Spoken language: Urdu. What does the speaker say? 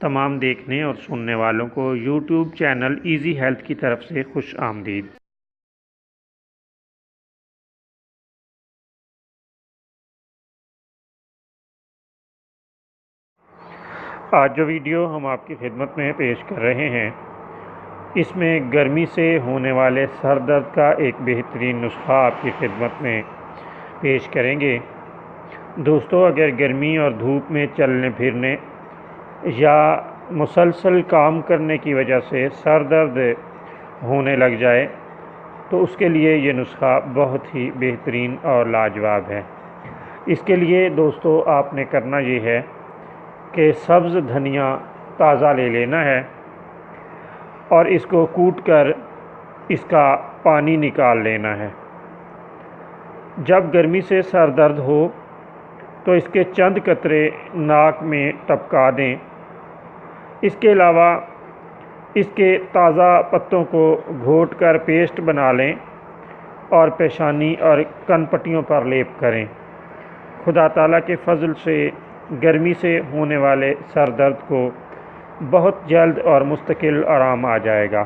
تمام دیکھنے اور سننے والوں کو یوٹیوب چینل ایزی ہیلتھ کی طرف سے خوش آمدید۔ آج جو ویڈیو ہم آپ کی خدمت میں پیش کر رہے ہیں، اس میں گرمی سے ہونے والے سر درد کا ایک بہترین نسخہ آپ کی خدمت میں پیش کریں گے۔ دوستو، اگر گرمی اور دھوپ میں چلنے پھرنے یا مسلسل کام کرنے کی وجہ سے سر درد ہونے لگ جائے تو اس کے لیے یہ نسخہ بہت ہی بہترین اور لاجواب ہے۔ اس کے لیے دوستو آپ نے کرنا یہ ہے کہ سبز دھنیا تازہ لے لینا ہے اور اس کو کوٹ کر اس کا پانی نکال لینا ہے۔ جب گرمی سے سر درد ہو تو اس کے چند قطرے ناک میں ٹپکا دیں۔ اس کے علاوہ اس کے تازہ پتوں کو گھوٹ کر پیسٹ بنا لیں اور پیشانی اور کن پٹیوں پر لیپ کریں۔ خدا تعالیٰ کے فضل سے گرمی سے ہونے والے سر درد کو بہت جلد اور مستقل آرام آ جائے گا۔